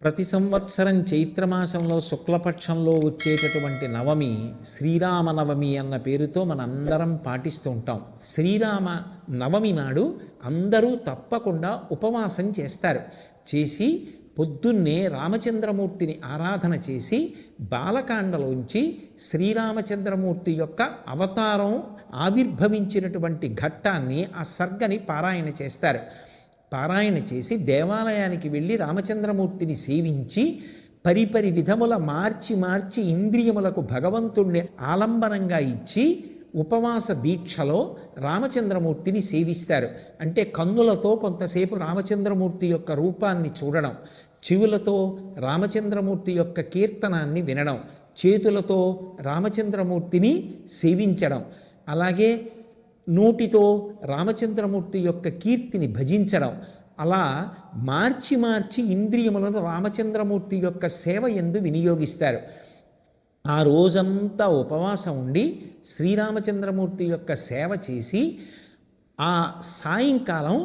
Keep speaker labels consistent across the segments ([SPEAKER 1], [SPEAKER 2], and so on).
[SPEAKER 1] ప్రతి సంవత్సరం చైత్రమాసంలో శుక్లపక్షంలో వచ్చేటటువంటి నవమి శ్రీరామనవమి అన్న పేరుతో మనందరం పాటిస్తూ ఉంటాం. శ్రీరామ నవమి నాడు అందరూ తప్పకుండా ఉపవాసం చేస్తారు. చేసి పొద్దున్నే రామచంద్రమూర్తిని ఆరాధన చేసి బాలకాండలోంచి శ్రీరామచంద్రమూర్తి యొక్క అవతారం ఆవిర్భవించినటువంటి ఘట్టాన్ని, ఆ సర్గని పారాయణ చేస్తారు. పారాయణ చేసి దేవాలయానికి వెళ్ళి రామచంద్రమూర్తిని సేవించి పరిపరి విధముల మార్చి ఇంద్రియములకు భగవంతుణ్ణి ఆలంబనంగా ఇచ్చి ఉపవాస దీక్షలో రామచంద్రమూర్తిని సేవిస్తారు. అంటే కన్నులతో కొంతసేపు రామచంద్రమూర్తి యొక్క రూపాన్ని చూడడం, చెవులతో రామచంద్రమూర్తి యొక్క కీర్తనాన్ని వినడం, చేతులతో రామచంద్రమూర్తిని సేవించడం, అలాగే నోటితో రామచంద్రమూర్తి యొక్క కీర్తిని భజించడం, అలా మార్చి ఇంద్రియములను రామచంద్రమూర్తి యొక్క సేవ యందు వినియోగిస్తారు. ఆ రోజంతా ఉపవాసం ఉండి శ్రీరామచంద్రమూర్తి యొక్క సేవ చేసి ఆ సాయంకాలం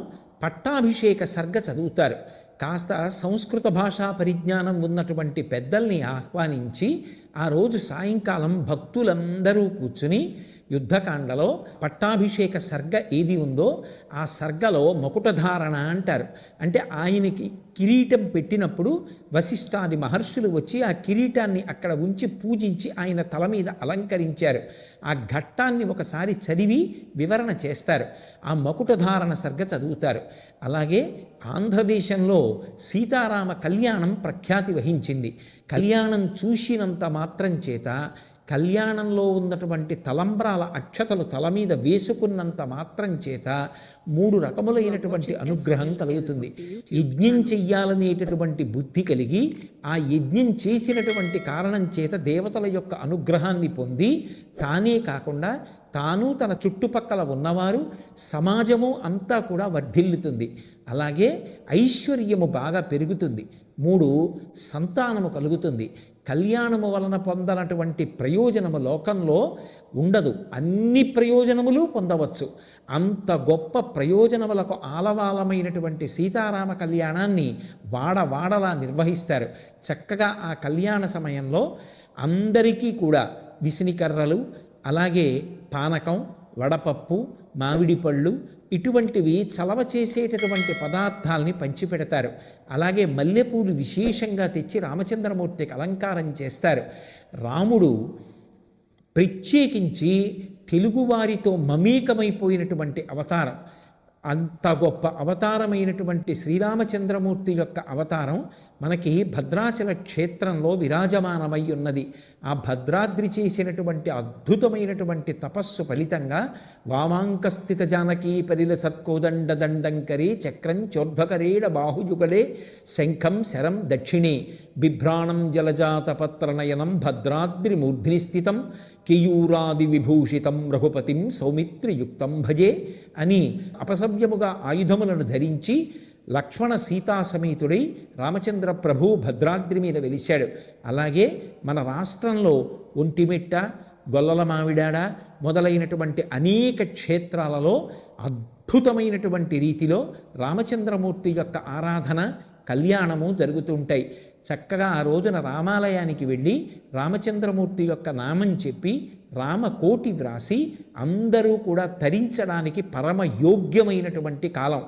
[SPEAKER 1] పట్టాభిషేక సర్గ చదువుతారు. కాస్త సంస్కృత భాషా పరిజ్ఞానం ఉన్నటువంటి పెద్దల్ని ఆహ్వానించి ఆ రోజు సాయంకాలం భక్తులందరూ కూర్చుని యుద్ధకాండలో పట్టాభిషేక సర్గ ఏది ఉందో ఆ సర్గలో మకుటధారణ అంటారు. అంటే ఆయనకి కిరీటం పెట్టినప్పుడు వశిష్ఠాది మహర్షులు వచ్చి ఆ కిరీటాన్ని అక్కడ ఉంచి పూజించి ఆయన తల మీద అలంకరించారు. ఆ ఘట్టాన్ని ఒకసారి చదివి వివరణ చేస్తారు. ఆ మకుటధారణ సర్గ చదువుతారు. అలాగే ఆంధ్రదేశంలో సీతారామ కళ్యాణం ప్రఖ్యాతి వహించింది. కళ్యాణం చూసినంత మాత్రం చేత, కళ్యాణంలో ఉన్నటువంటి తలంబ్రాల అక్షతలు తల మీద వేసుకున్నంత మాత్రం చేత 3 రకములైనటువంటి అనుగ్రహం కలుగుతుంది. యజ్ఞం చెయ్యాలనేటటువంటి బుద్ధి కలిగి ఆ యజ్ఞం చేసినటువంటి కారణం చేత దేవతల యొక్క అనుగ్రహాన్ని పొంది తానే కాకుండా తాను తన చుట్టుపక్కల ఉన్నవారు సమాజము అంతా కూడా వర్ధిల్లుతుంది. అలాగే ఐశ్వర్యము బాగా పెరుగుతుంది. 3 సంతానము కలుగుతుంది. కళ్యాణము వలన పొందనటువంటి ప్రయోజనము లోకంలో ఉండదు. అన్ని ప్రయోజనములు పొందవచ్చు. అంత గొప్ప ప్రయోజనములకు ఆలవాలమైనటువంటి సీతారామ కళ్యాణాన్ని వాడవాడలా నిర్వహిస్తారు. చక్కగా ఆ కళ్యాణ సమయంలో అందరికీ కూడా విసినికర్రలు, అలాగే పానకం, వడపప్పు, మామిడి పళ్ళు ఇటువంటివి చలవ చేసేటటువంటి పదార్థాలని పంచిపెడతారు. అలాగే మల్లెపూలు విశేషంగా తెచ్చి రామచంద్రమూర్తికి అలంకారం చేస్తారు. రాముడు ప్రత్యేకించి తెలుగువారితో మమేకమైపోయినటువంటి అవతారం. అంత గొప్ప అవతారమైనటువంటి శ్రీరామచంద్రమూర్తి యొక్క అవతారం మనకి భద్రాచల క్షేత్రంలో విరాజమానమై ఉన్నది. ఆ భద్రాద్రి చేసినటువంటి అద్భుతమైనటువంటి తపస్సు ఫలితంగా వామాంకస్థిత జానకీ పరిల సత్కోదండ దండంకరే చక్రం చోర్ధ్వకరేణ బాహుయుగలే శంఖం శరం దక్షిణే బిభ్రాణం జలజాతపత్రనయనం భద్రాద్రి మూర్ధ్ని స్థితం కేయూరాది విభూషితం రఘుపతిం సౌమిత్రియుక్తం భజే అని అపసవ్యముగా ఆయుధములను ధరించి లక్ష్మణ సీతా సమేతుడై రామచంద్ర ప్రభు భద్రాద్రి మీద వెలిశాడు. అలాగే మన రాష్ట్రంలో ఒంటిమిట్ట, గొల్లల మామిడాడ మొదలైనటువంటి అనేక క్షేత్రాలలో అద్భుతమైనటువంటి రీతిలో రామచంద్రమూర్తి యొక్క ఆరాధన, కళ్యాణము జరుగుతుంటాయి. చక్కగా ఆ రోజున రామాలయానికి వెళ్ళి రామచంద్రమూర్తి యొక్క నామం చెప్పి రామకోటి వ్రాసి అందరూ కూడా తరించడానికి పరమ యోగ్యమైనటువంటి కాలం.